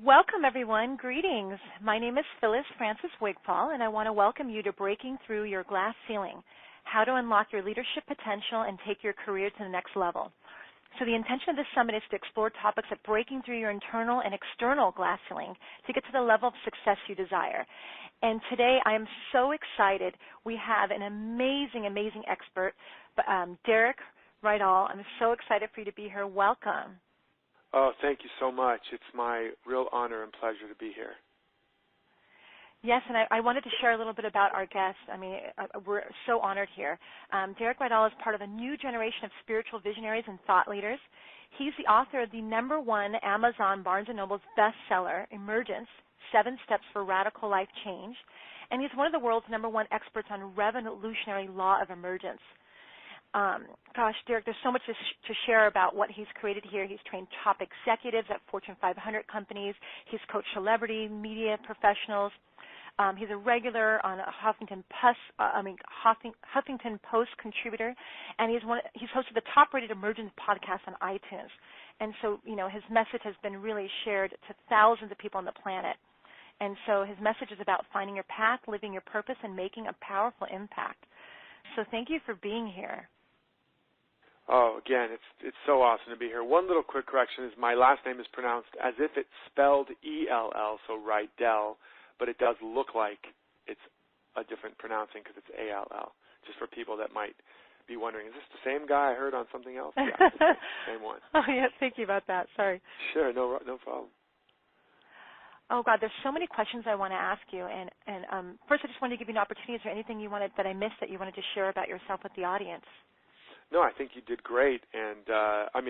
Welcome, everyone. Greetings. My name is Phyliss Francis Wigfall, and I want to welcome you to Breaking Through Your Glass Ceiling, how to unlock your leadership potential and take your career to the next level. So the intention of this summit is to explore topics of breaking through your internal and external glass ceiling to get to the level of success you desire. And today I am so excited. We have an amazing, amazing expert, Rydall. I'm so excited for you to be here. Welcome. Oh, thank you so much. It's my real honor and pleasure to be here. Yes, and I wanted to share a little bit about our guest. We're so honored here. Rydall is part of a new generation of spiritual visionaries and thought leaders. He's the author of the #1 Amazon Barnes & Noble's bestseller, EMERGENCE, 7 Steps for Radical Life Change. And he's one of the world's #1 experts on revolutionary law of emergence. Derek, there's so much to share about what he's created here. He's trained top executives at Fortune 500 companies. He's coached celebrity, media professionals. He's a regular on a Huffington Post contributor, and he's hosted the top-rated Emergence podcast on iTunes. And so, his message has been really shared to thousands of people on the planet. And so his message is about finding your path, living your purpose, and making a powerful impact. So thank you for being here. Oh, again, it's so awesome to be here. One little quick correction is my last name is pronounced as if it's spelled E-L-L, so Rydall, but it does look like it's a different pronouncing because it's A-L-L, just for people that might be wondering, is this the same guy I heard on something else? Yeah, it's the same one. Oh, yeah, thank you about that. Sorry. Sure, no problem. Oh, God, there's so many questions I want to ask you. And first, I just wanted to give you an opportunity. Is there anything that I missed that you wanted to share about yourself with the audience? No, I think you did great. And,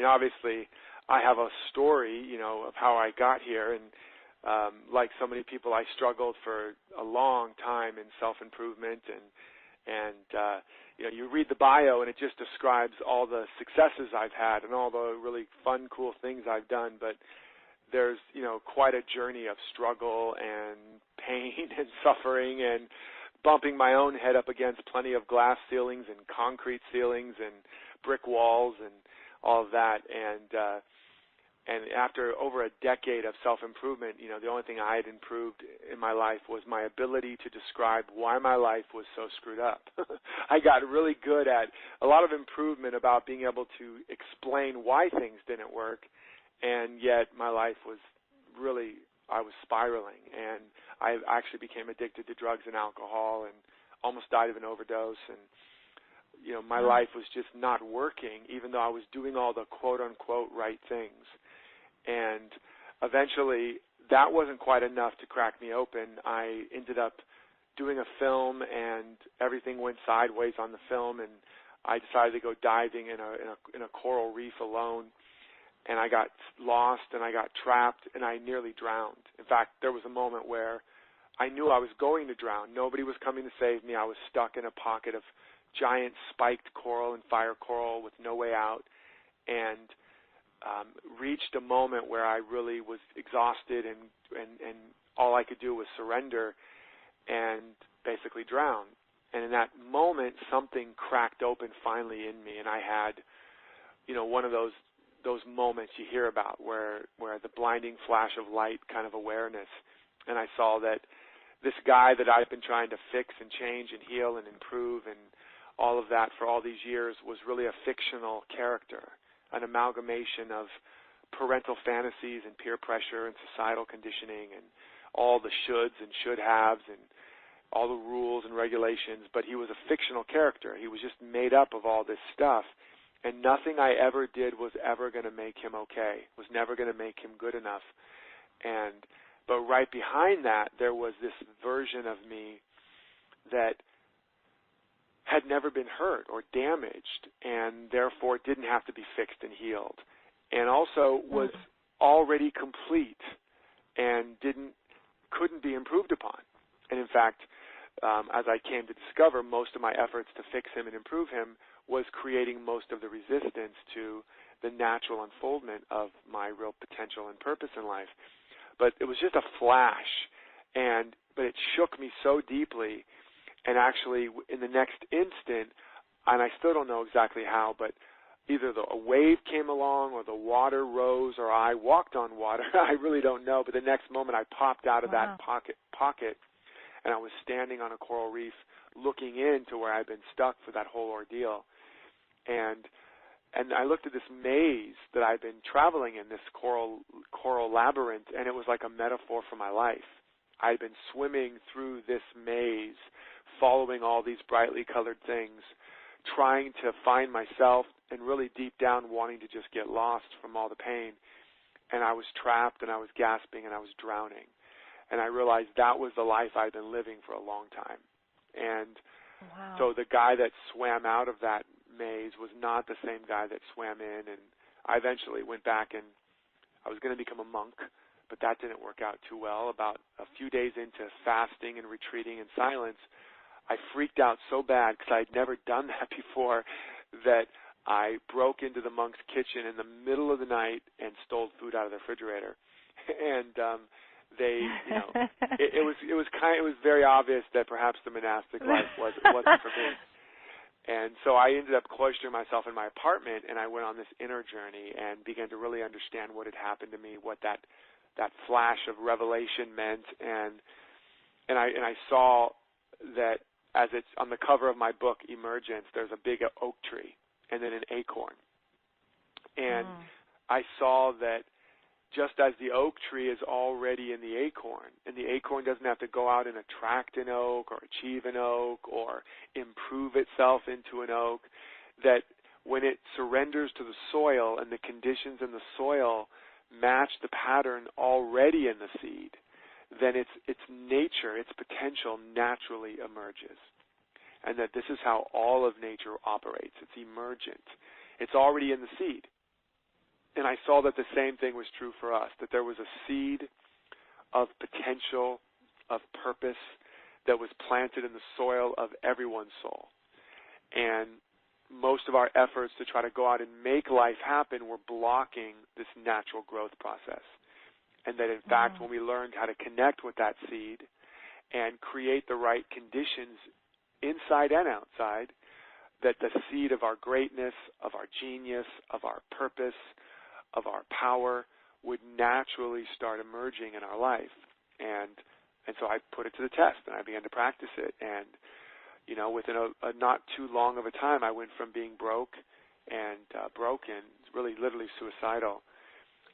obviously, I have a story, of how I got here. And like so many people, I struggled for a long time in self-improvement. And you read the bio, and it just describes all the successes I've had and all the really fun, cool things I've done. But there's, quite a journey of struggle and pain and suffering and bumping my own head up against plenty of glass ceilings and concrete ceilings and brick walls and all of that. And after over a decade of self-improvement, the only thing I had improved in my life was my ability to describe why my life was so screwed up. I got really good at a lot of improvement about being able to explain why things didn't work, and yet my life was really, I was spiraling, and I actually became addicted to drugs and alcohol and almost died of an overdose. And, my life was just not working, even though I was doing all the quote-unquote right things. And eventually, that wasn't quite enough to crack me open. I ended up doing a film, and everything went sideways on the film, and I decided to go diving in a coral reef alone. And I got lost, and I got trapped, and I nearly drowned. In fact, there was a moment where I knew I was going to drown. Nobody was coming to save me. I was stuck in a pocket of giant spiked coral and fire coral with no way out, and reached a moment where I really was exhausted, and all I could do was surrender and basically drown. And in that moment, something cracked open finally in me, and I had, one of those moments you hear about where the blinding flash of light kind of awareness. And I saw that this guy that I've been trying to fix and change and heal and improve and all of that for all these years was really a fictional character, an amalgamation of parental fantasies and peer pressure and societal conditioning and all the shoulds and should-haves and all the rules and regulations. But he was a fictional character. He was just made up of all this stuff. And nothing I ever did was ever going to make him okay, was never going to make him good enough. But right behind that, there was this version of me that had never been hurt or damaged, and therefore didn't have to be fixed and healed, and also was already complete and couldn't be improved upon. And in fact, as I came to discover, most of my efforts to fix him and improve him was creating most of the resistance to the natural unfoldment of my real potential and purpose in life. But it was just a flash, but it shook me so deeply. And actually, in the next instant, and I still don't know exactly how, but either a wave came along or the water rose or I walked on water. I really don't know. But the next moment I popped out of that pocket, and I was standing on a coral reef looking into where I'd been stuck for that whole ordeal. And I looked at this maze that I'd been traveling in, this coral labyrinth, and it was like a metaphor for my life. I'd been swimming through this maze, following all these brightly colored things, trying to find myself, and really deep down wanting to just get lost from all the pain. And I was trapped, and I was gasping, and I was drowning. And I realized that was the life I'd been living for a long time. And so the guy that swam out of that maze was not the same guy that swam in. And I eventually went back, and I was going to become a monk, but that didn't work out too well. About a few days into fasting and retreating in silence, I freaked out so bad because I'd never done that before that I broke into the monk's kitchen in the middle of the night and stole food out of the refrigerator. And they, it was very obvious that perhaps the monastic life wasn't for me. And so I ended up cloistering myself in my apartment, and I went on this inner journey and began to really understand what had happened to me, what that flash of revelation meant, and I saw that as it's on the cover of my book, Emergence, there's a big oak tree and then an acorn. And I saw that just as the oak tree is already in the acorn, and the acorn doesn't have to go out and attract an oak or achieve an oak or improve itself into an oak, that when it surrenders to the soil and the conditions in the soil match the pattern already in the seed, then its nature, its potential naturally emerges. And that this is how all of nature operates. It's emergent. It's already in the seed. And I saw that the same thing was true for us, that there was a seed of potential, of purpose that was planted in the soil of everyone's soul. And most of our efforts to try to go out and make life happen were blocking this natural growth process. And that, in fact, when we learned how to connect with that seed and create the right conditions inside and outside, that the seed of our greatness, of our genius, of our purpose, of our power would naturally start emerging in our life. And so I put it to the test, and I began to practice it. And, within a not too long of a time, I went from being broke and broken, really literally suicidal,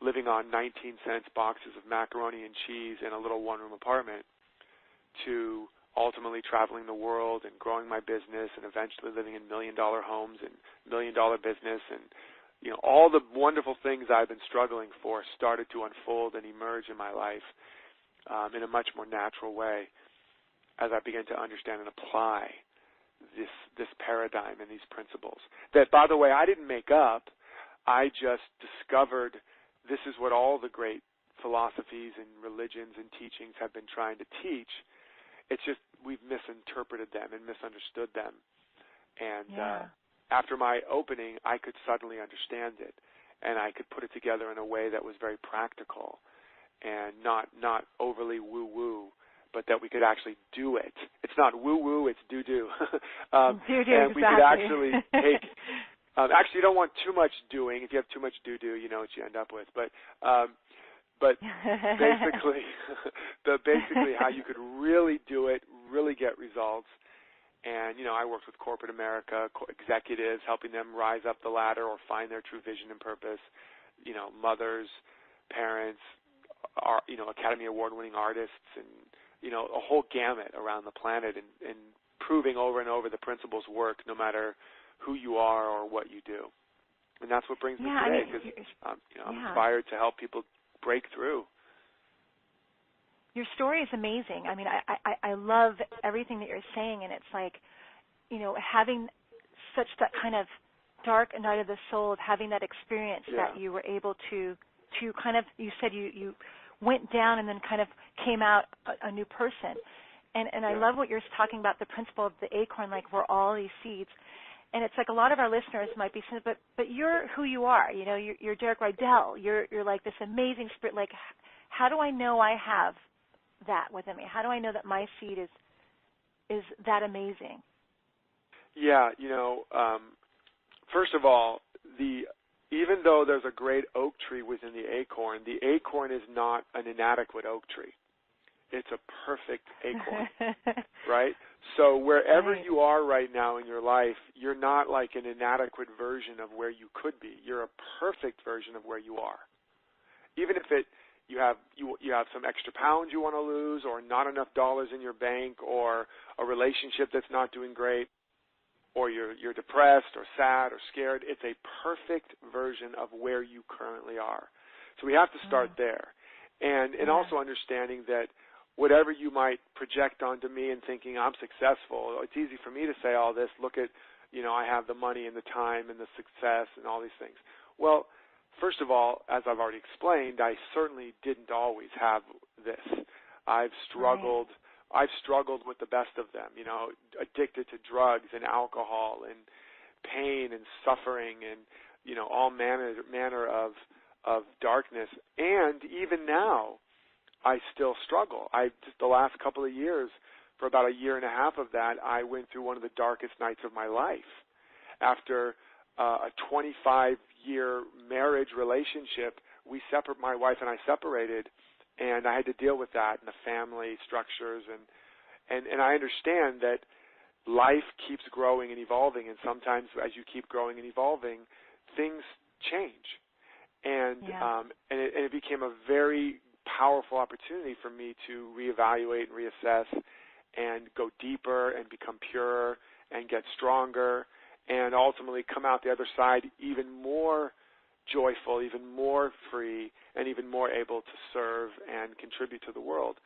living on 19-cent boxes of macaroni and cheese in a little one-room apartment, to ultimately traveling the world and growing my business and eventually living in million-dollar homes and million-dollar business. And, all the wonderful things I've been struggling for started to unfold and emerge in my life in a much more natural way as I began to understand and apply this paradigm and these principles. That, by the way, I didn't make up. I just discovered this is what all the great philosophies and religions and teachings have been trying to teach. It's just we've misinterpreted them and misunderstood them. And after my opening, I could suddenly understand it, and I could put it together in a way that was very practical and not overly woo-woo, but that we could actually do it. It's not woo-woo, it's do-do. Do-do, and we could actually take actually, you don't want too much doing. If you have too much do-do, you know what you end up with. But basically, basically how you could really do it, really get results. And, I worked with corporate America, executives, helping them rise up the ladder or find their true vision and purpose, mothers, parents, Academy Award-winning artists, and, a whole gamut around the planet, and proving over and over the principles work no matter who you are or what you do. And that's what brings me today, because I'm inspired to help people break through. Your story is amazing. I mean, I love everything that you're saying, and it's like, having such that kind of dark night of the soul, of having that experience that you were able to kind of, you said you went down and then kind of came out a new person. And I love what you're talking about, the principle of the acorn, like we're all these seeds. And it's like a lot of our listeners might be saying, but you're who you are. You're Derek Rydall. You're like this amazing spirit. Like, how do I know I have that within me? How do I know that my seed is that amazing? Yeah, first of all, even though there's a great oak tree within the acorn is not an inadequate oak tree. It's a perfect acorn, right? So wherever you are right now in your life, you're not like an inadequate version of where you could be. You're a perfect version of where you are. Even if you have some extra pounds you want to lose, or not enough dollars in your bank, or a relationship that's not doing great, or you're depressed or sad or scared, it's a perfect version of where you currently are. So we have to start there. And also understanding that whatever you might project onto me and thinking I'm successful, it's easy for me to say all this. Look at, I have the money and the time and the success and all these things. Well, first of all, as I've already explained, I certainly didn't always have this. I've struggled with the best of them, addicted to drugs and alcohol and pain and suffering and, all manner of darkness. And even now, I still struggle. Just the last couple of years, for about a year and a half of that, I went through one of the darkest nights of my life. After a 25-year marriage relationship, my wife and I separated, and I had to deal with that and the family structures, and I understand that life keeps growing and evolving, and sometimes as you keep growing and evolving, things change, and it became a very powerful opportunity for me to reevaluate and reassess and go deeper and become purer and get stronger and ultimately come out the other side even more joyful, even more free, and even more able to serve and contribute to the world.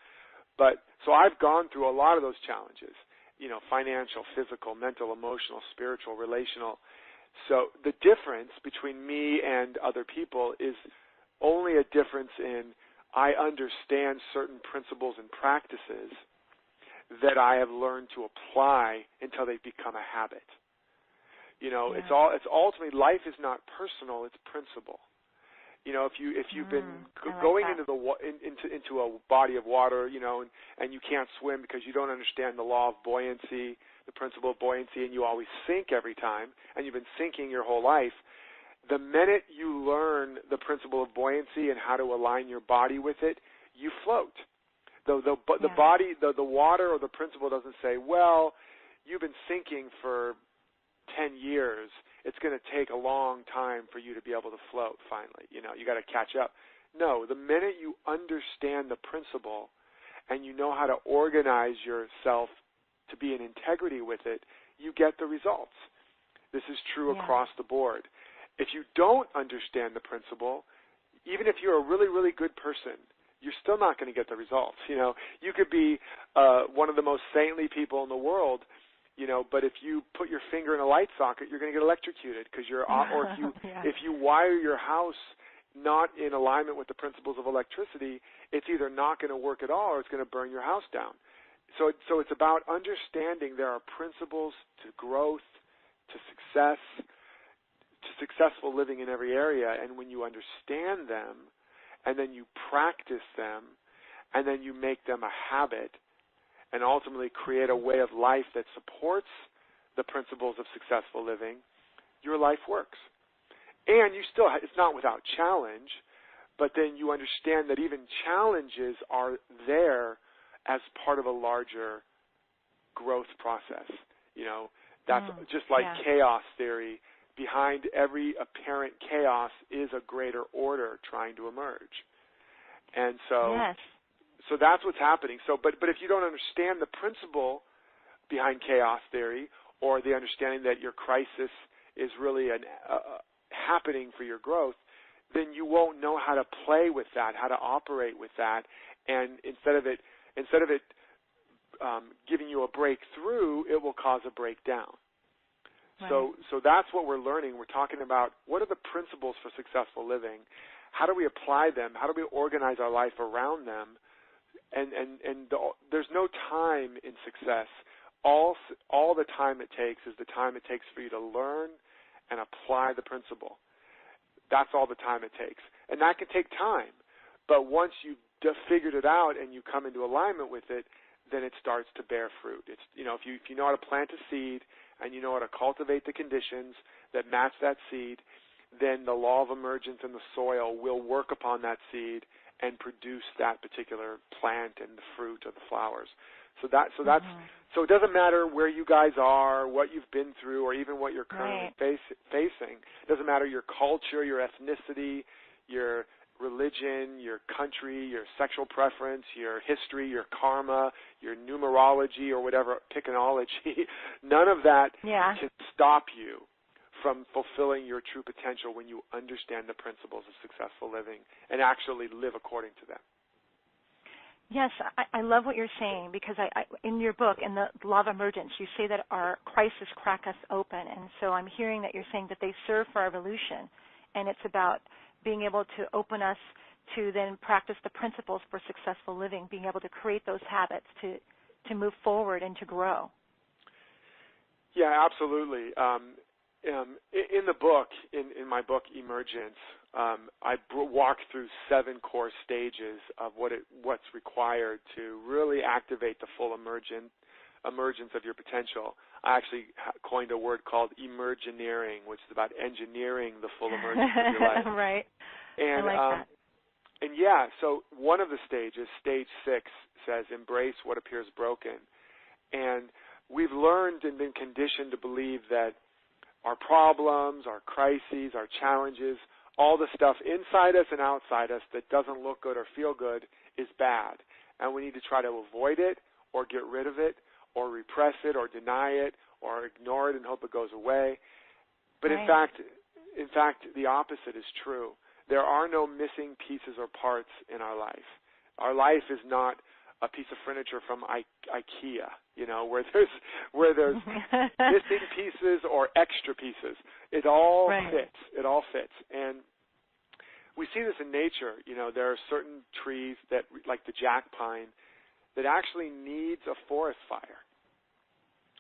But so I've gone through a lot of those challenges, financial, physical, mental, emotional, spiritual, relational. So the difference between me and other people is only a difference in I understand certain principles and practices that I have learned to apply until they become a habit. It's ultimately, life is not personal, it's principle. If you've been going into a body of water, and you can't swim because you don't understand the law of buoyancy, the principle of buoyancy, and you always sink every time, and you've been sinking your whole life, the minute you learn the principle of buoyancy and how to align your body with it, you float. The body, the water or the principle doesn't say, well, you've been sinking for 10 years. It's going to take a long time for you to be able to float finally. You got to catch up. No, the minute you understand the principle and you know how to organize yourself to be in integrity with it, you get the results. This is true across the board. If you don't understand the principle, even if you're a really, really good person, you're still not going to get the results. You could be one of the most saintly people in the world, but if you put your finger in a light socket, you're going to get electrocuted because or if you wire your house not in alignment with the principles of electricity, it's either not going to work at all or it's going to burn your house down. So it's about understanding there are principles to growth, to success, to successful living in every area, and when you understand them and then you practice them and then you make them a habit and ultimately create a way of life that supports the principles of successful living, your life works. And it's not without challenge, but then you understand that even challenges are there as part of a larger growth process. That's just like chaos theory. Behind every apparent chaos is a greater order trying to emerge. And so that's what's happening. So, but if you don't understand the principle behind chaos theory, or the understanding that your crisis is really happening for your growth, then you won't know how to play with that, how to operate with that, and instead of it giving you a breakthrough, it will cause a breakdown. Right. So that's what we're learning. We're talking about what are the principles for successful living, how do we apply them, how do we organize our life around them, and there's no time in success. All the time it takes is the time it takes for you to learn and apply the principle. That's all the time it takes. And that can take time. But once you've figured it out and you come into alignment with it, then it starts to bear fruit. It's, if you know how to plant a seed and you know how to cultivate the conditions that match that seed, then the law of emergence in the soil will work upon that seed and produce that particular plant and the fruit or the flowers. So so it doesn't matter where you guys are, what you've been through, or even what you're currently facing. It doesn't matter your culture, your ethnicity, your religion, your country, your sexual preference, your history, your karma, your numerology, or whatever, picanology. None of that can stop you from fulfilling your true potential when you understand the principles of successful living and actually live according to them. Yes, I love what you're saying, because in your book, in the Law of Emergence, you say that our crises crack us open. And so I'm hearing that you're saying that they serve for our evolution, and it's about being able to open us to then practice the principles for successful living, being able to create those habits to move forward and to grow. Yeah, absolutely. In the book, in my book, Emergence, I walk through 7 core stages of what's required to really activate the full emergence of your potential. I actually coined a word called emergineering, which is about engineering the full emergence of your life. Right. And, I like that. And yeah, so one of the stages, stage 6, says embrace what appears broken. And we've learned and been conditioned to believe that our problems, our crises, our challenges, all the stuff inside us and outside us that doesn't look good or feel good is bad. And we need to try to avoid it or get rid of it or repress it or deny it or ignore it and hope it goes away. But in fact, the opposite is true. There are no missing pieces or parts in our life. Our life is not a piece of furniture from IKEA, where there's missing pieces or extra pieces. It all fits. It all fits. And we see this in nature. There are certain trees that, like the jack pine, that actually needs a forest fire,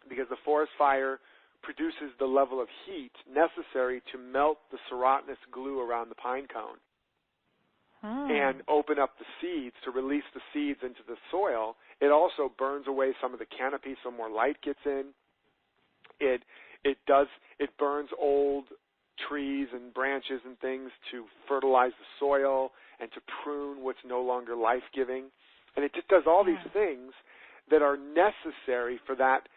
because the forest fire produces the level of heat necessary to melt the serotinous glue around the pine cone and open up the seeds, to release the seeds into the soil. It also burns away some of the canopy so more light gets in. It burns old trees and branches and things to fertilize the soil and to prune what's no longer life-giving. And it just does all these things that are necessary for that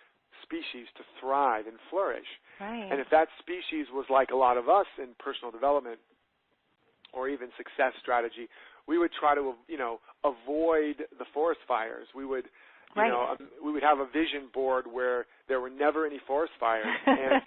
species to thrive and flourish. And if that species was like a lot of us in personal development or even success strategy, we would try to, avoid the forest fires. We would, we would have a vision board where there were never any forest fires, and,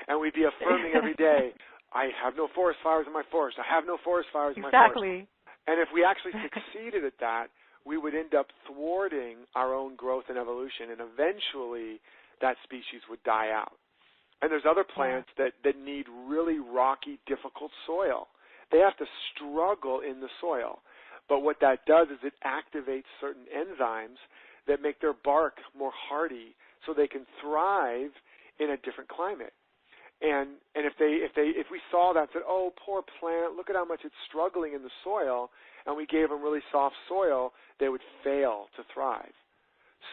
and we'd be affirming every day, I have no forest fires in my forest. I have no forest fires in my forest. Exactly. And if we actually succeeded at that, we would end up thwarting our own growth and evolution, and eventually that species would die out. And there's other plants that need really rocky, difficult soil. They have to struggle in the soil. But what that does is it activates certain enzymes that make their bark more hardy so they can thrive in a different climate. And if we saw that and said, oh, poor plant, look at how much it's struggling in the soil, and we gave them really soft soil, they would fail to thrive.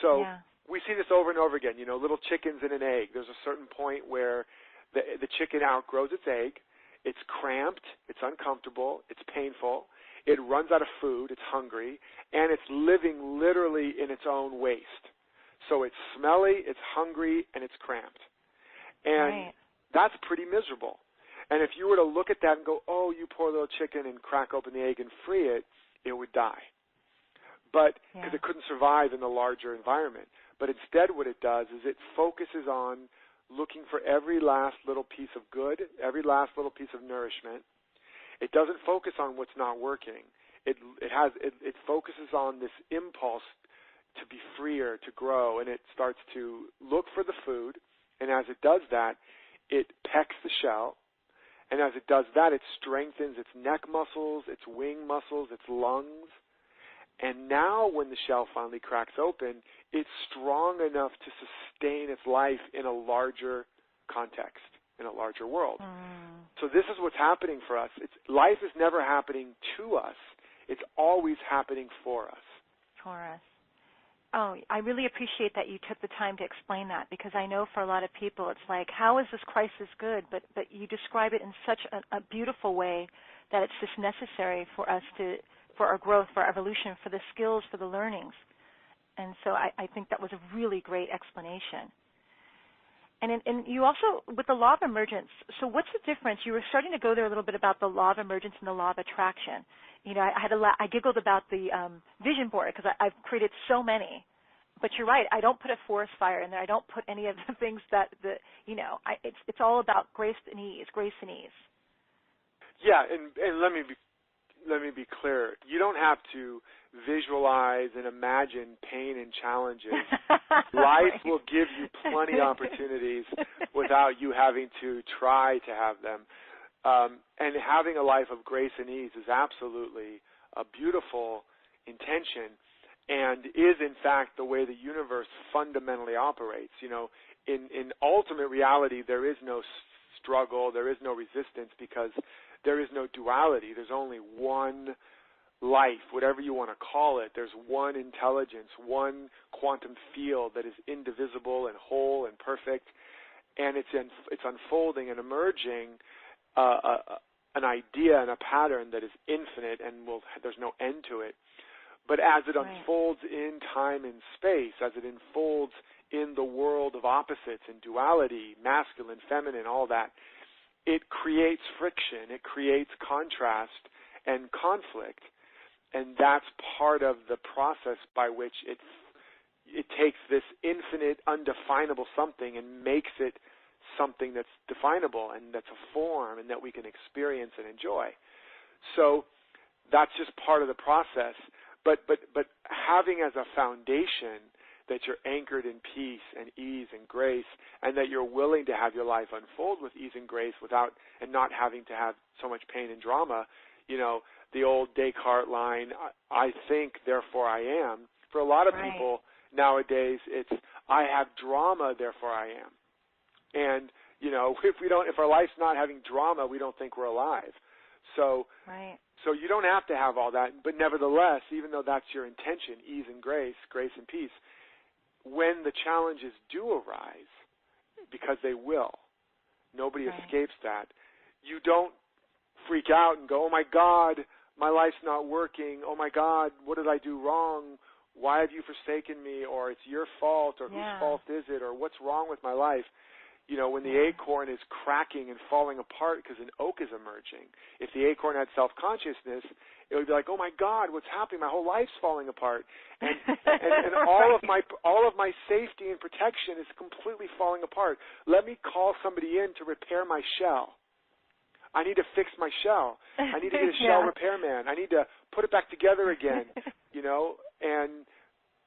So we see this over and over again, little chickens in an egg. There's a certain point where the chicken outgrows its egg. It's cramped, it's uncomfortable, it's painful, it runs out of food, it's hungry, and it's living literally in its own waste. So it's smelly, it's hungry, and it's cramped. And that's pretty miserable. And if you were to look at that and go, oh, you poor little chicken, and crack open the egg and free it, it would die. But because it couldn't survive in the larger environment. But instead what it does is it focuses on looking for every last little piece of good, every last little piece of nourishment. It doesn't focus on what's not working. It focuses on this impulse to be freer, to grow, and it starts to look for the food. And as it does that, it pecks the shell. And as it does that, it strengthens its neck muscles, its wing muscles, its lungs. And now when the shell finally cracks open, it's strong enough to sustain its life in a larger context, in a larger world. So this is what's happening for us. Life is never happening to us. It's always happening for us. For us. Oh, I really appreciate that you took the time to explain that, because I know for a lot of people it's like, how is this crisis good? But you describe it in such a beautiful way that it's just necessary for us for our growth, for our evolution, for the skills, for the learnings. And so I think that was a really great explanation. And you also, with the law of emergence, so what's the difference? You were starting to go there a little bit about the law of emergence and the law of attraction. You know, I giggled about the vision board because I've created so many. But you're right, I don't put a forest fire in there. I don't put any of the things that, it's all about grace and ease, grace and ease. Yeah, and let me be clear. You don't have to visualize and imagine pain and challenges. Life will give you plenty of opportunities without you having to try to have them. And having a life of grace and ease is absolutely a beautiful intention, and is in fact the way the universe fundamentally operates. You know, in ultimate reality, there is no struggle, there is no resistance, because there is no duality. There's only one life, whatever you want to call it. There's one intelligence, one quantum field that is indivisible and whole and perfect, and it's unfolding and emerging an idea and a pattern that is infinite, and there's no end to it. But as it unfolds in time and space, as it unfolds in the world of opposites and duality, masculine, feminine, all that, it creates friction, it creates contrast and conflict, and that's part of the process by which it takes this infinite, undefinable something and makes it something that's definable and that's a form and that we can experience and enjoy. So that's just part of the process. But having as a foundation that you're anchored in peace and ease and grace, and that you're willing to have your life unfold with ease and grace and not having to have so much pain and drama. You know, the old Descartes line, I think, therefore I am. For a lot of people nowadays, it's I have drama, therefore I am. And, you know, if our life's not having drama, we don't think we're alive. So you don't have to have all that, but nevertheless, even though that's your intention, ease and grace and peace, when the challenges do arise, because they will, nobody escapes that, you don't freak out and go, oh my God, my life's not working, oh my God, what did I do wrong, why have you forsaken me, or it's your fault, or whose fault is it, or what's wrong with my life. You know, when the acorn is cracking and falling apart because an oak is emerging, if the acorn had self-consciousness, it would be like, oh my God, what's happening? My whole life's falling apart, and all of my safety and protection is completely falling apart. Let me call somebody in to repair my shell. I need to fix my shell. I need to get a shell repairman. I need to put it back together again. You know, and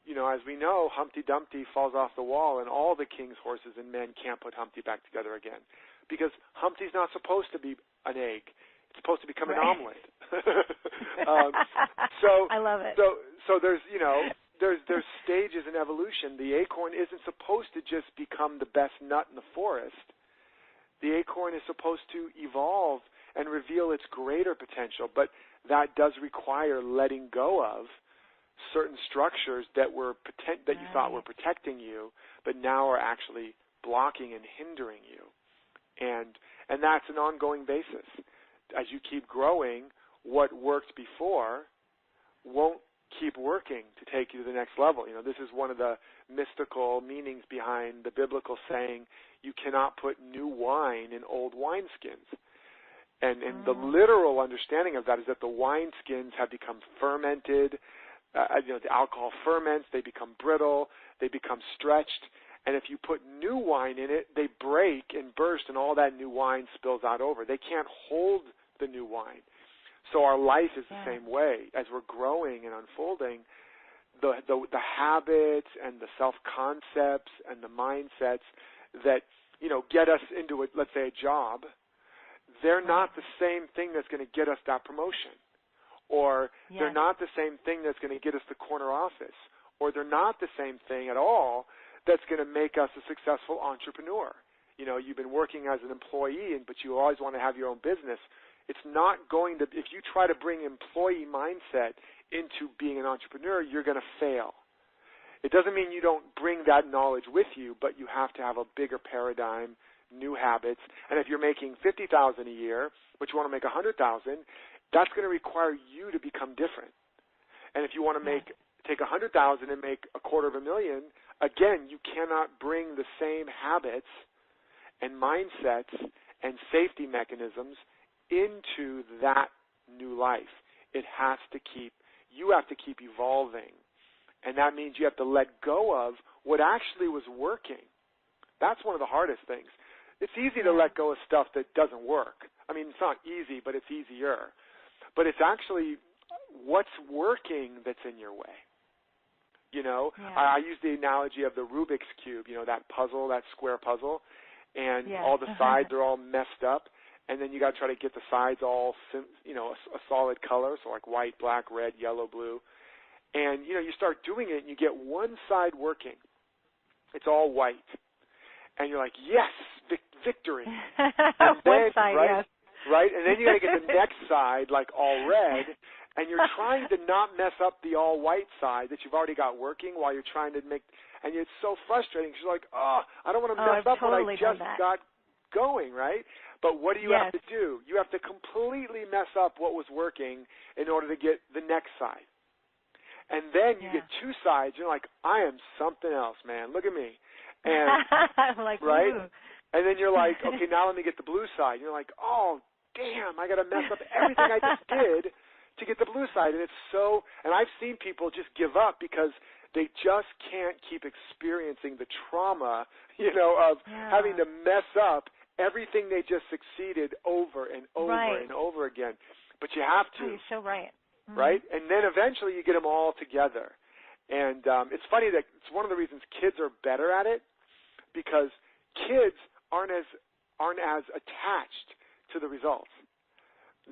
you know, as we know, Humpty Dumpty falls off the wall, and all the king's horses and men can't put Humpty back together again, because Humpty's not supposed to be an egg; it's supposed to become an omelet. So I love it. So there's there's stages in evolution. The acorn isn't supposed to just become the best nut in the forest. The acorn is supposed to evolve and reveal its greater potential, but that does require letting go of certain structures that you thought were protecting you, but now are actually blocking and hindering you. And that's an ongoing basis. As you keep growing, what worked before won't keep working to take you to the next level. You know, this is one of the mystical meanings behind the biblical saying, you cannot put new wine in old wineskins. And the literal understanding of that is that the wineskins have become fermented. The alcohol ferments, they become brittle, they become stretched, and if you put new wine in it, they break and burst, and all that new wine spills out over. They can't hold the new wine. So our life is the same way. As we're growing and unfolding, the habits and the self-concepts and the mindsets that, you know, get us into, let's say, a job, they're not the same thing that's going to get us that promotion. Or they're not the same thing that's going to get us the corner office, or they're not the same thing at all that's going to make us a successful entrepreneur. You know, you've been working as an employee, but you always want to have your own business. It's not going to, if you try to bring employee mindset into being an entrepreneur, you're going to fail. It doesn't mean you don't bring that knowledge with you, but you have to have a bigger paradigm, new habits. And if you're making $50,000 a year, but you want to make $100,000, that's going to require you to become different. And if you want to take $100,000 and make $250,000, again, you cannot bring the same habits and mindsets and safety mechanisms into that new life. It has to you have to keep evolving. And that means you have to let go of what actually was working. That's one of the hardest things. It's easy to let go of stuff that doesn't work. I mean, it's not easy, but it's easier. But it's actually what's working that's in your way. You know, I use the analogy of the Rubik's Cube, you know, that puzzle, that square puzzle, and all the sides are all messed up, and then you got to try to get the sides all, you know, a solid color, so like white, black, red, yellow, blue. And, you know, you start doing it, and you get one side working. It's all white. And you're like, yes, victory. And then, one side, right? Right? And then you got to get the next side, like all red, and you're trying to not mess up the all-white side that you've already got working while you're trying to make, and it's so frustrating because you're like, oh, I don't want to mess up what I just got going, right? But what do you have to do? You have to completely mess up what was working in order to get the next side. And then you get two sides. You're like, I am something else, man. Look at me. And like, right? Ooh. And then you're like, okay, now let me get the blue side. You're like, oh, damn, I got to mess up everything I just did to get the blue side. And it's so, and I've seen people just give up because they just can't keep experiencing the trauma, you know, of having to mess up everything they just succeeded over and over and over again. But you have to. Oh, you're so right. Mm-hmm. Right? And then eventually you get them all together. And it's funny that it's one of the reasons kids are better at it, because kids aren't as attached to the results.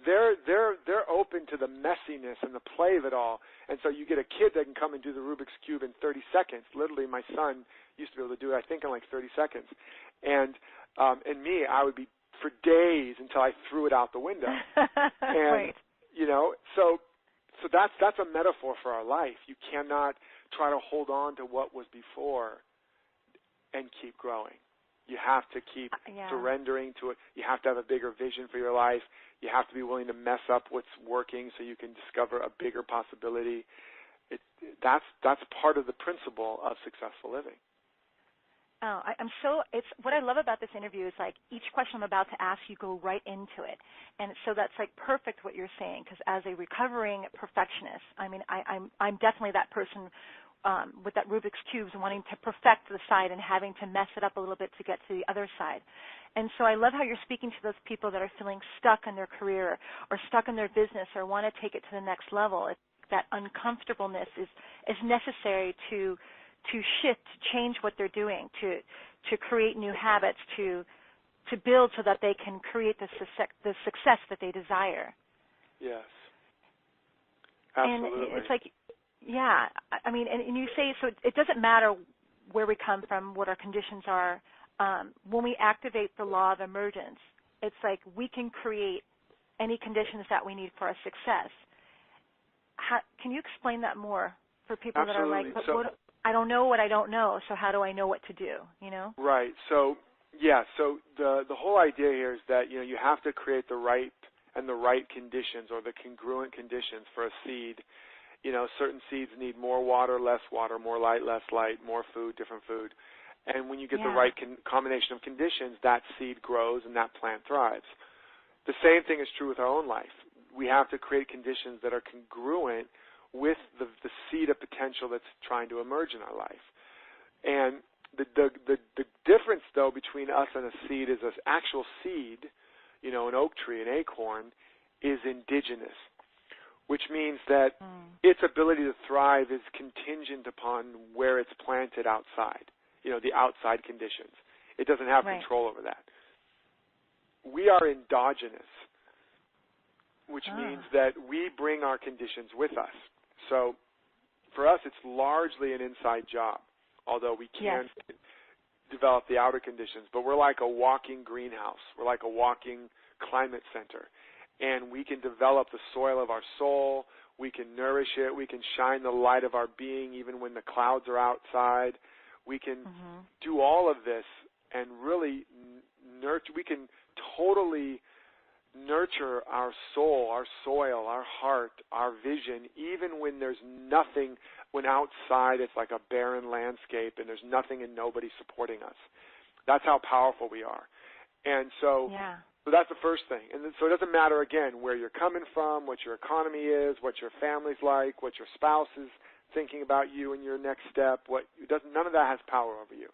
They're open to the messiness and the play of it all. And so you get a kid that can come and do the Rubik's Cube in 30 seconds. Literally, my son used to be able to do it, I think, in like 30 seconds. And me, I would be for days until I threw it out the window. And, you know, so that's a metaphor for our life. You cannot try to hold on to what was before and keep growing. You have to keep surrendering to it. You have to have a bigger vision for your life. You have to be willing to mess up what's working so you can discover a bigger possibility. That's part of the principle of successful living. Oh, it's what I love about this interview is like each question I'm about to ask, you go right into it. And so that's like perfect what you're saying, because as a recovering perfectionist, I mean, I'm definitely that person with that Rubik's Cubes wanting to perfect the side and having to mess it up a little bit to get to the other side. And so I love how you're speaking to those people that are feeling stuck in their career or stuck in their business or want to take it to the next level. That uncomfortableness is necessary to shift, to change what they're doing, to create new habits, to build so that they can create the success that they desire. Yes. Absolutely. And it's like, I mean, and you say, so it doesn't matter where we come from, what our conditions are. When we activate the law of emergence, it's like we can create any conditions that we need for our success. Can you explain that more for people that are like, but what, I don't know what I don't know, so how do I know what to do, you know? Right. So, so the whole idea here is that, you know, you have to create the right conditions or the congruent conditions for a seed. You know, certain seeds need more water, less water, more light, less light, more food, different food. And when you get the right combination of conditions, that seed grows and that plant thrives. The same thing is true with our own life. We have to create conditions that are congruent with the seed of potential that's trying to emerge in our life. And the difference, though, between us and a seed is an actual seed, you know, an oak tree, an acorn, is indigenous, which means that its ability to thrive is contingent upon where it's planted outside, you know, the outside conditions. It doesn't have control over that. We are endogenous, which means that we bring our conditions with us. So for us, it's largely an inside job, although we can develop the outer conditions. But we're like a walking greenhouse. We're like a walking climate center. And we can develop the soil of our soul. We can nourish it. We can shine the light of our being even when the clouds are outside. We can do all of this and really nurture. We can totally nurture our soul, our soil, our heart, our vision, even when there's nothing, when outside it's like a barren landscape and there's nothing and nobody supporting us. That's how powerful we are. And so, so that's the first thing. And so it doesn't matter, again, where you're coming from, what your economy is, what your family's like, what your spouse is thinking about you and your next step. None of that has power over you.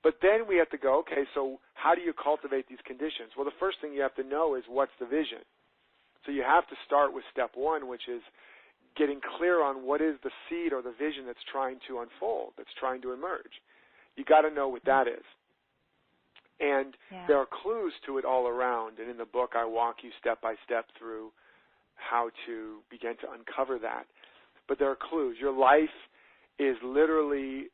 But then we have to go, okay, so how do you cultivate these conditions? Well, the first thing you have to know is what's the vision. So you have to start with step one, which is getting clear on what is the seed or the vision that's trying to unfold, that's trying to emerge. You got to know what that is. And there are clues to it all around. And in the book, I walk you step by step through how to begin to uncover that. But there are clues. Your life is literally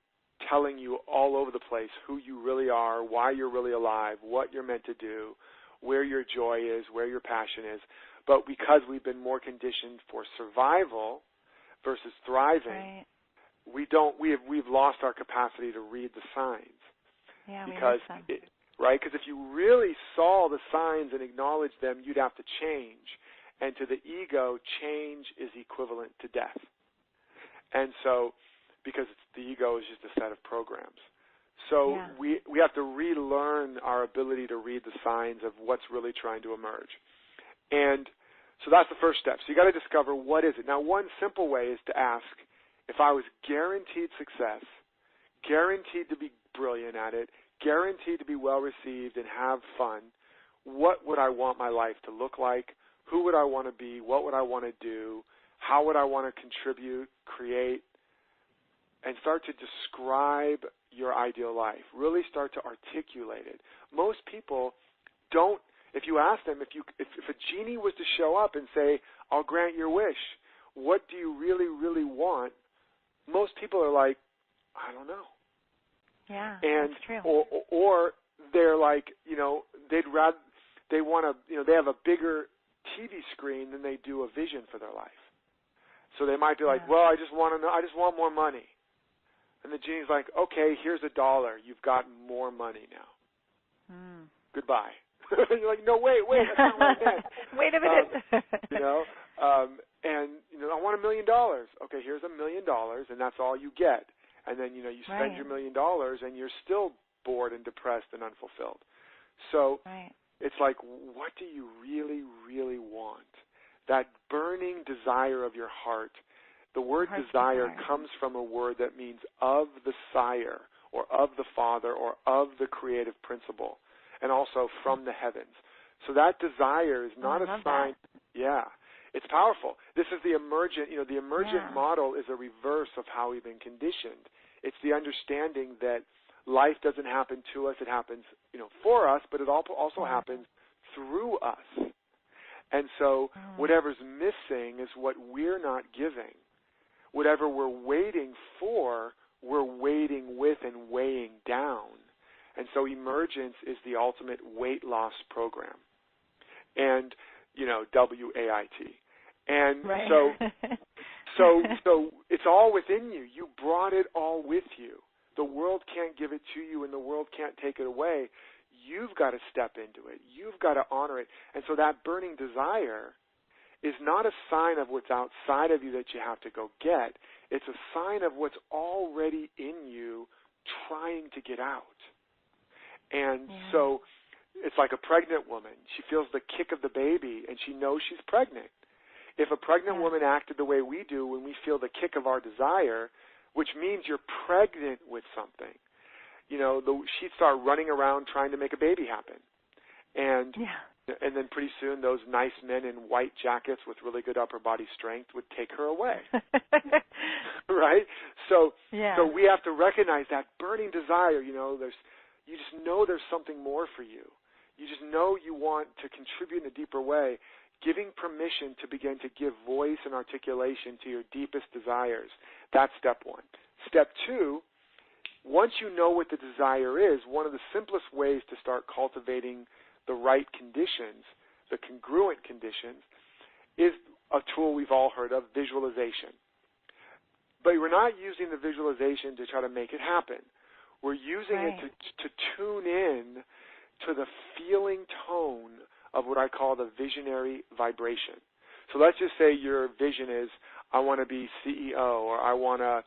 telling you all over the place who you really are, why you're really alive, what you're meant to do, where your joy is, where your passion is. But because we've been more conditioned for survival versus thriving, we've lost our capacity to read the signs. Yeah, because right? Because if you really saw the signs and acknowledged them, you'd have to change. And to the ego, change is equivalent to death. And so, because the ego is just a set of programs. So we have to relearn our ability to read the signs of what's really trying to emerge. And so that's the first step. So you got to discover what is it. Now, one simple way is to ask, if I was guaranteed success, guaranteed to be brilliant at it, guaranteed to be well received and have fun, what would I want my life to look like? Who would I want to be? What would I want to do? How would I want to contribute, create? And start to describe your ideal life. Really start to articulate it. Most people don't. If you ask them, if a genie was to show up and say, I'll grant your wish, what do you really, really want? Most people are like, I don't know. Yeah, and, that's true. Or they're like, they want to, they have a bigger TV screen than they do a vision for their life. So they might be like, well, I just want more money. And the genie's like, okay, here's $1. You've got more money now. Goodbye. You're like, no, wait, that's not what I meant. Wait a minute. I want $1 million. Okay, here's $1 million, and that's all you get. And then, you spend your $1 million, and you're still bored and depressed and unfulfilled. So it's like, what do you really, really want? That burning desire of your heart. The word desire comes from a word that means of the sire, or of the Father, or of the creative principle, and also from the heavens. So that desire is not a sign. It's powerful. This is the emergent, the emergent model is a reverse of how we've been conditioned. It's the understanding that life doesn't happen to us, it happens, for us, but it also happens through us. And so whatever's missing is what we're not giving. Whatever we're waiting for, we're waiting with and weighing down. And so emergence is the ultimate weight loss program. And, WAIT. And so it's all within you. You brought it all with you. The world can't give it to you and the world can't take it away. You've got to step into it. You've got to honor it. And so that burning desire is not a sign of what's outside of you that you have to go get. It's a sign of what's already in you trying to get out. And so it's like a pregnant woman. She feels the kick of the baby, and she knows she's pregnant. If a pregnant woman acted the way we do when we feel the kick of our desire, which means you're pregnant with something, she'd start running around trying to make a baby happen. And then pretty soon those nice men in white jackets with really good upper body strength would take her away. Right? So we have to recognize that burning desire, you just know there's something more for you. You just know you want to contribute in a deeper way. Giving permission to begin to give voice and articulation to your deepest desires. That's step one. Step two, once you know what the desire is, one of the simplest ways to start cultivating the right conditions, the congruent conditions, is a tool we've all heard of, visualization. But we're not using the visualization to try to make it happen. We're using it to tune in to the feeling tone of what I call the visionary vibration. So let's just say your vision is, I want to be CEO, or I want to,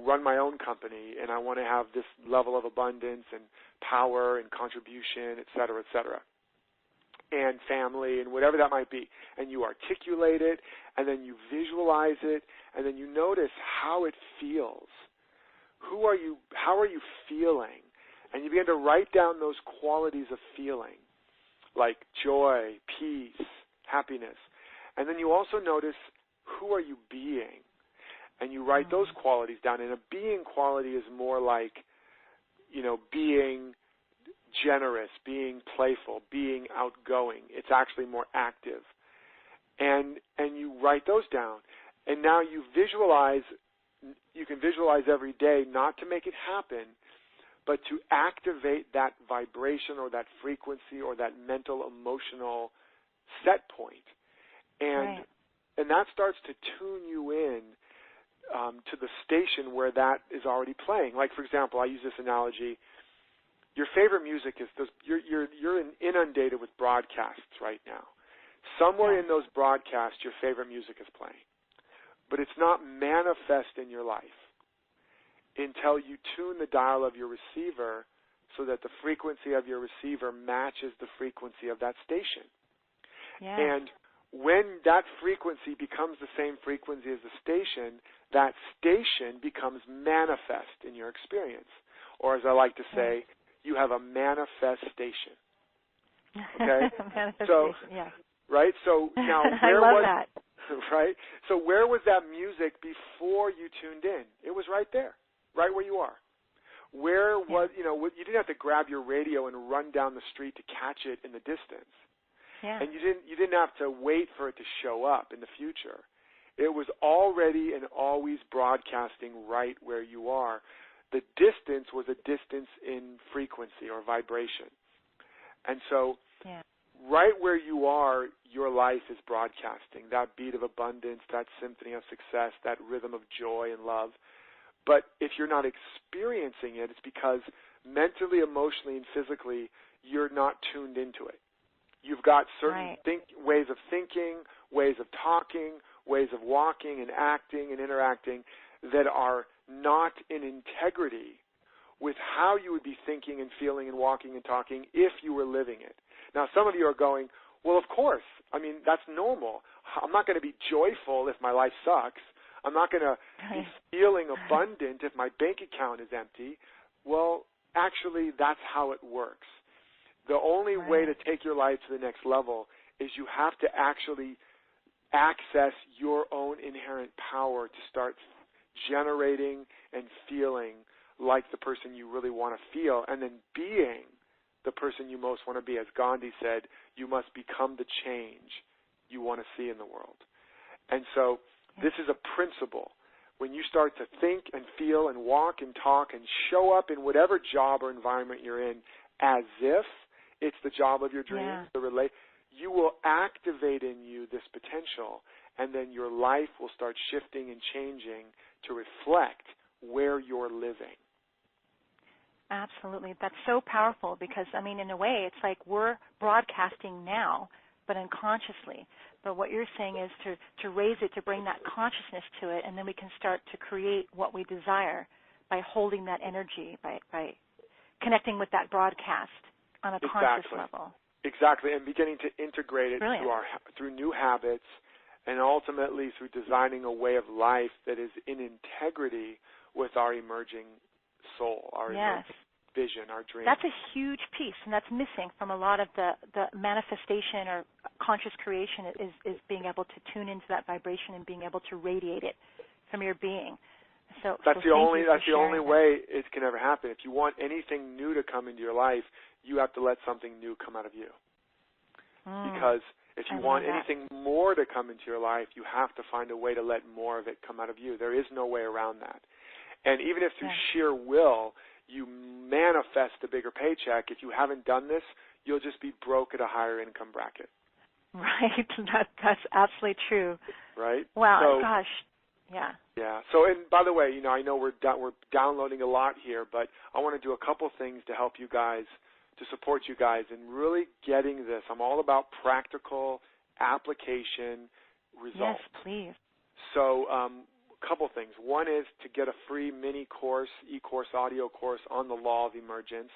run my own company, and I want to have this level of abundance and power and contribution, et cetera, and family, and whatever that might be. And you articulate it, and then you visualize it, and then you notice how it feels. How are you feeling? And you begin to write down those qualities of feeling, like joy, peace, happiness. And then you also notice, who are you being? And you write those qualities down. And a being quality is more like, being generous, being playful, being outgoing. It's actually more active. And you write those down. And now you can visualize every day, not to make it happen, but to activate that vibration or that frequency or that mental, emotional set point. And that starts to tune you in to the station where that is already playing. Like, for example, I use this analogy. Your favorite music is you're inundated with broadcasts right now. Somewhere in those broadcasts, your favorite music is playing. But it's not manifest in your life until you tune the dial of your receiver so that the frequency of your receiver matches the frequency of that station. Yes. And when that frequency becomes the same frequency as the station, that station becomes manifest in your experience. Or as I like to say, you have a manifestation. Okay? Manifestation, yes. Right? So now I love that. Right? So where was that music before you tuned in? It was right there, right where you are. Where was, you didn't have to grab your radio and run down the street to catch it in the distance. Yeah. And you didn't have to wait for it to show up in the future. It was already and always broadcasting right where you are. The distance was a distance in frequency or vibration. And so right where you are, your life is broadcasting, that beat of abundance, that symphony of success, that rhythm of joy and love. But if you're not experiencing it, it's because mentally, emotionally, and physically, you're not tuned into it. You've got certain ways of thinking, ways of talking, ways of walking and acting and interacting that are not in integrity with how you would be thinking and feeling and walking and talking if you were living it. Now, some of you are going, well, of course. I mean, that's normal. I'm not going to be joyful if my life sucks. I'm not going to be feeling abundant if my bank account is empty. Well, actually, that's how it works. The only way to take your life to the next level is you have to actually access your own inherent power to start generating and feeling like the person you really want to feel, and then being the person you most want to be. As Gandhi said, you must become the change you want to see in the world. And so this is a principle. When you start to think and feel and walk and talk and show up in whatever job or environment you're in as if it's the job of your dreams, you will activate in you this potential, and then your life will start shifting and changing to reflect where you're living. Absolutely. That's so powerful because, I mean, in a way, it's like we're broadcasting now, but unconsciously. But what you're saying is to raise it, to bring that consciousness to it, and then we can start to create what we desire by holding that energy, by connecting with that broadcast on a conscious level. Exactly, and beginning to integrate it through new habits and ultimately through designing a way of life that is in integrity with our emerging soul, our emerging vision, our dream. That's a huge piece, and that's missing from a lot of the manifestation or conscious creation is being able to tune into that vibration and being able to radiate it from your being. So that's the only way it can ever happen. If you want anything new to come into your life, you have to let something new come out of you. Because if you want anything more to come into your life, you have to find a way to let more of it come out of you. There is no way around that. And even if through sheer will you manifest a bigger paycheck, if you haven't done this, you'll just be broke at a higher income bracket. Right. That's absolutely true. Right? Wow. So, gosh. Yeah. yeah. So, and by the way, I know we're downloading a lot here, but I want to do a couple things to help you guys, to support you guys in really getting this. I'm all about practical application results. Yes, please. So, a couple things. One is to get a free mini course, e-course, audio course on the law of emergence.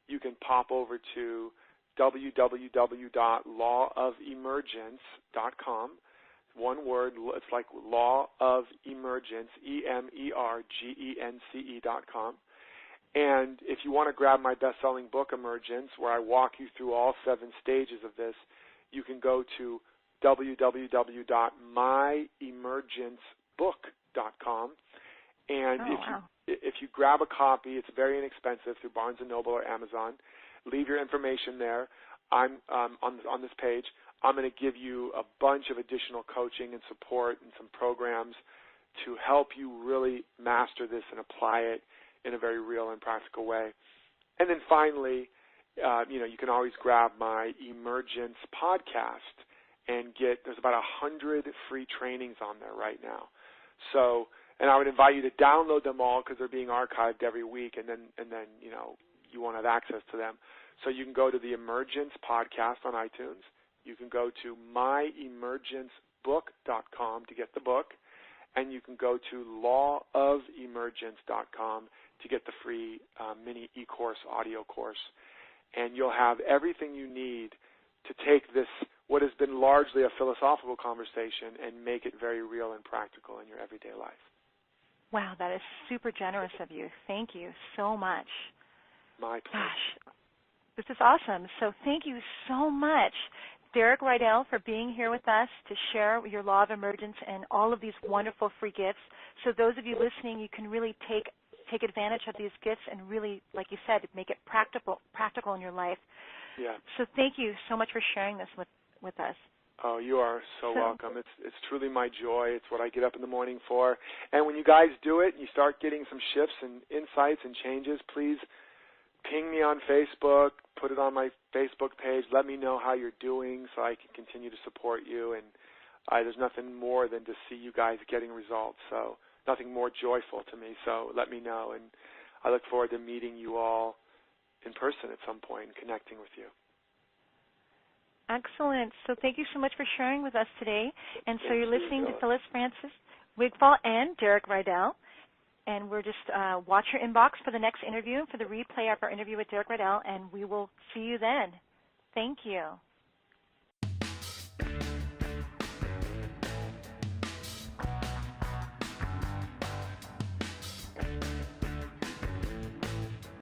You can pop over to www.lawofelmergence.com. One word, it's like Law of Emergence, EMERGENCE.com. And if you want to grab my best-selling book, Emergence, where I walk you through all 7 stages of this, you can go to www.myemergencebook.com. And if you grab a copy, it's very inexpensive through Barnes & Noble or Amazon. Leave your information there. I'm on this page. I'm going to give you a bunch of additional coaching and support and some programs to help you really master this and apply it in a very real and practical way. And then finally, you can always grab my Emergence podcast and there's about 100 free trainings on there right now. So, and I would invite you to download them all because they're being archived every week, and then you won't have access to them. So you can go to the Emergence podcast on iTunes. You can go to myemergencebook.com to get the book, and you can go to lawofemergence.com to get the free mini e-course, audio course. And you'll have everything you need to take this, what has been largely a philosophical conversation, and make it very real and practical in your everyday life. Wow, that is super generous of you. Thank you so much. My pleasure. Gosh, this is awesome. So thank you so much, Derek Rydall, for being here with us to share your Law of Emergence and all of these wonderful free gifts. So those of you listening, you can really take advantage of these gifts and really, like you said, make it practical in your life. Yeah. So thank you so much for sharing this with us. Oh, you are so welcome. It's truly my joy. It's what I get up in the morning for. And when you guys do it, you start getting some shifts and insights and changes, please ping me on Facebook, put it on my Facebook page. Let me know how you're doing so I can continue to support you. And there's nothing more than to see you guys getting results. So nothing more joyful to me. So let me know. And I look forward to meeting you all in person at some point and connecting with you. Excellent. So thank you so much for sharing with us today. And so you're listening to Phyliss Francis Wigfall and Derek Rydall. And we're just watch your inbox for the next interview, for the replay of our interview with Derek Rydall, and we will see you then. Thank you.